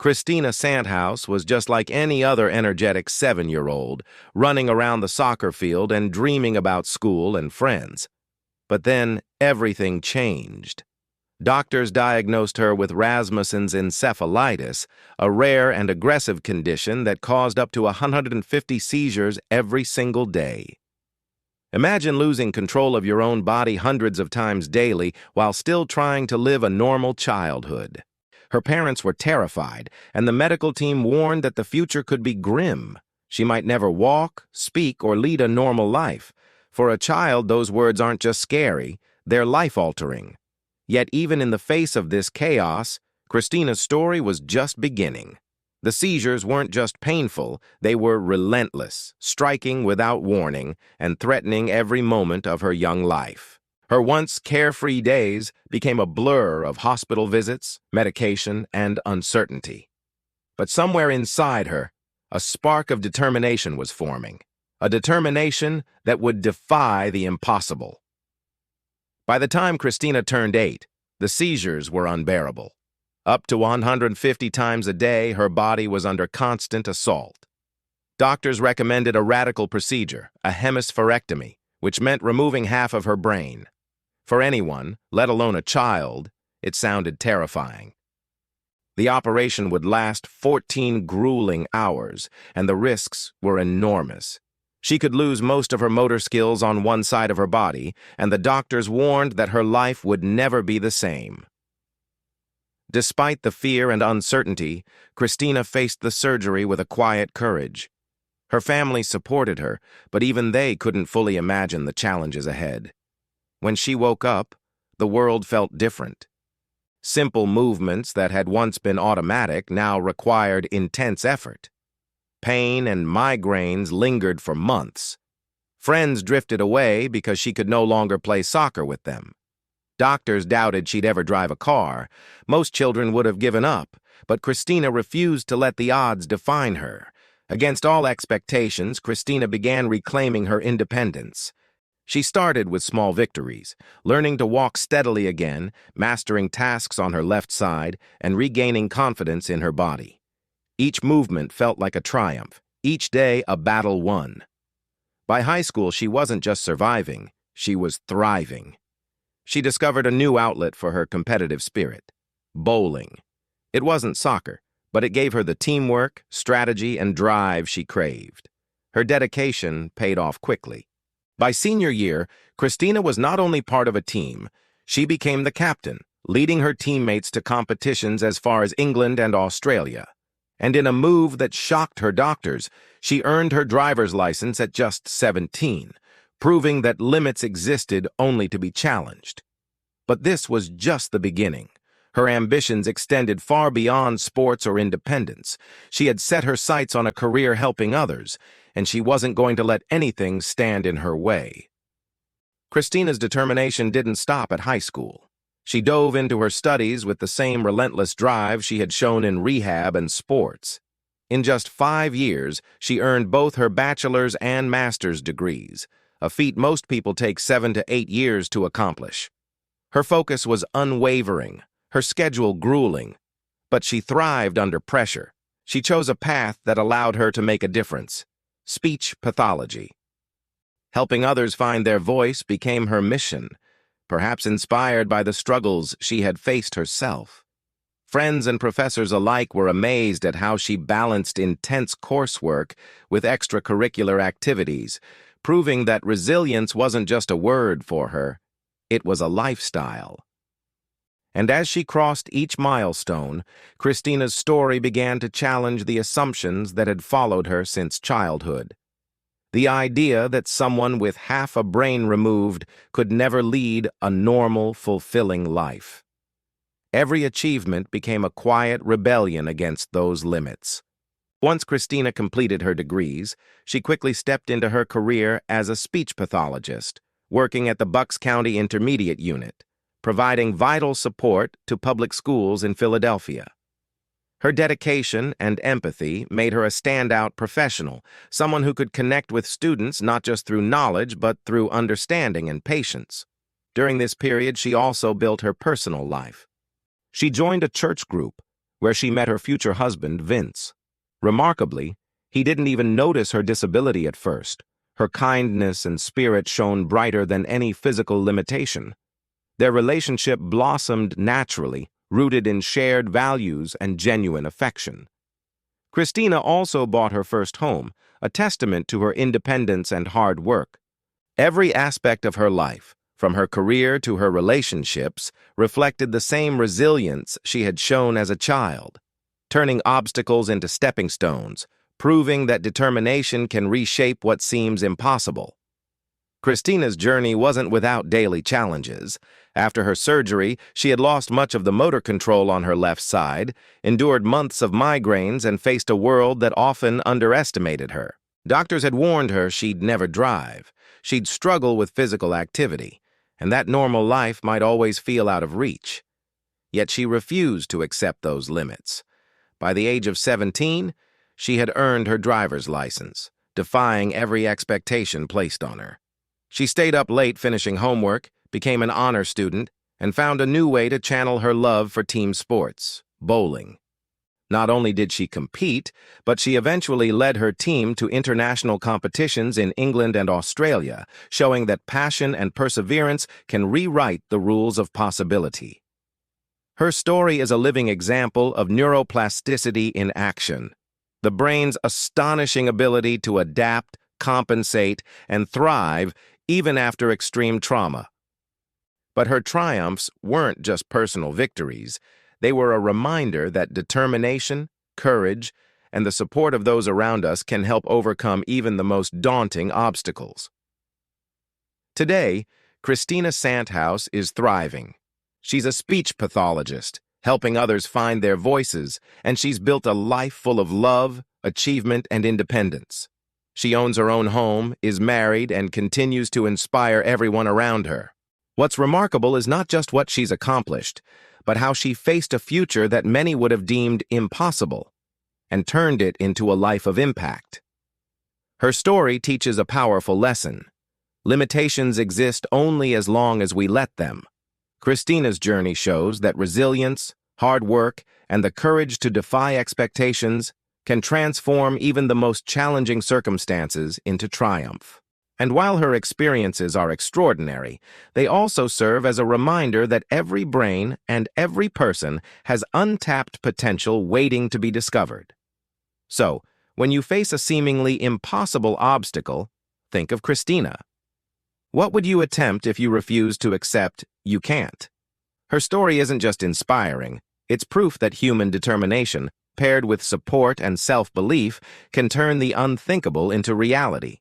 Christina Sandhouse was just like any other energetic 7-year-old, running around the soccer field and dreaming about school and friends. But then everything changed. Doctors diagnosed her with Rasmussen's encephalitis, a rare and aggressive condition that caused up to 150 seizures every single day. Imagine losing control of your own body hundreds of times daily while still trying to live a normal childhood. Her parents were terrified, and the medical team warned that the future could be grim. She might never walk, speak, or lead a normal life. For a child, those words aren't just scary, they're life-altering. Yet even in the face of this chaos, Christina's story was just beginning. The seizures weren't just painful, they were relentless, striking without warning and threatening every moment of her young life. Her once carefree days became a blur of hospital visits, medication, and uncertainty. But somewhere inside her, a spark of determination was forming, a determination that would defy the impossible. By the time Christina turned 8, the seizures were unbearable. Up to 150 times a day, her body was under constant assault. Doctors recommended a radical procedure, a hemispherectomy, which meant removing half of her brain. For anyone, let alone a child, it sounded terrifying. The operation would last 14 grueling hours, and the risks were enormous. She could lose most of her motor skills on one side of her body, and the doctors warned that her life would never be the same. Despite the fear and uncertainty, Christina faced the surgery with a quiet courage. Her family supported her, but even they couldn't fully imagine the challenges ahead. When she woke up, the world felt different. Simple movements that had once been automatic now required intense effort. Pain and migraines lingered for months. Friends drifted away because she could no longer play soccer with them. Doctors doubted she'd ever drive a car. Most children would have given up, but Christina refused to let the odds define her. Against all expectations, Christina began reclaiming her independence. She started with small victories, learning to walk steadily again, mastering tasks on her left side, and regaining confidence in her body. Each movement felt like a triumph, each day a battle won. By high school, she wasn't just surviving, she was thriving. She discovered a new outlet for her competitive spirit: bowling. It wasn't soccer, but it gave her the teamwork, strategy, and drive she craved. Her dedication paid off quickly. By senior year, Christina was not only part of a team, she became the captain, leading her teammates to competitions as far as England and Australia. And in a move that shocked her doctors, she earned her driver's license at just 17, proving that limits existed only to be challenged. But this was just the beginning. Her ambitions extended far beyond sports or independence. She had set her sights on a career helping others, and she wasn't going to let anything stand in her way. Christina's determination didn't stop at high school. She dove into her studies with the same relentless drive she had shown in rehab and sports. In just 5 years, she earned both her bachelor's and master's degrees, a feat most people take 7 to 8 years to accomplish. Her focus was unwavering, her schedule grueling, but she thrived under pressure. She chose a path that allowed her to make a difference: speech pathology. Helping others find their voice became her mission, perhaps inspired by the struggles she had faced herself. Friends and professors alike were amazed at how she balanced intense coursework with extracurricular activities, proving that resilience wasn't just a word for her, it was a lifestyle. And as she crossed each milestone, Christina's story began to challenge the assumptions that had followed her since childhood. The idea that someone with half a brain removed could never lead a normal, fulfilling life. Every achievement became a quiet rebellion against those limits. Once Christina completed her degrees, she quickly stepped into her career as a speech pathologist, working at the Bucks County Intermediate Unit, providing vital support to public schools in Philadelphia. Her dedication and empathy made her a standout professional, someone who could connect with students not just through knowledge but through understanding and patience. During this period, she also built her personal life. She joined a church group, where she met her future husband, Vince. Remarkably, he didn't even notice her disability at first. Her kindness and spirit shone brighter than any physical limitation. Their relationship blossomed naturally, rooted in shared values and genuine affection. Christina also bought her first home, a testament to her independence and hard work. Every aspect of her life, from her career to her relationships, reflected the same resilience she had shown as a child, turning obstacles into stepping stones, proving that determination can reshape what seems impossible. Christina's journey wasn't without daily challenges. After her surgery, she had lost much of the motor control on her left side, endured months of migraines, and faced a world that often underestimated her. Doctors had warned her she'd never drive, she'd struggle with physical activity, and that normal life might always feel out of reach. Yet she refused to accept those limits. By the age of 17, she had earned her driver's license, defying every expectation placed on her. She stayed up late finishing homework, became an honor student, and found a new way to channel her love for team sports, bowling. Not only did she compete, but she eventually led her team to international competitions in England and Australia, showing that passion and perseverance can rewrite the rules of possibility. Her story is a living example of neuroplasticity in action, the brain's astonishing ability to adapt, compensate, and thrive even after extreme trauma. But her triumphs weren't just personal victories. They were a reminder that determination, courage, and the support of those around us can help overcome even the most daunting obstacles. Today, Christina Sandhouse is thriving. She's a speech pathologist, helping others find their voices, and she's built a life full of love, achievement, and independence. She owns her own home, is married, and continues to inspire everyone around her. What's remarkable is not just what she's accomplished, but how she faced a future that many would have deemed impossible and turned it into a life of impact. Her story teaches a powerful lesson. Limitations exist only as long as we let them. Christina's journey shows that resilience, hard work, and the courage to defy expectations can transform even the most challenging circumstances into triumph. And while her experiences are extraordinary, they also serve as a reminder that every brain and every person has untapped potential waiting to be discovered. So, when you face a seemingly impossible obstacle, think of Christina. What would you attempt if you refused to accept you can't? Her story isn't just inspiring, it's proof that human determination, paired with support and self-belief, can turn the unthinkable into reality.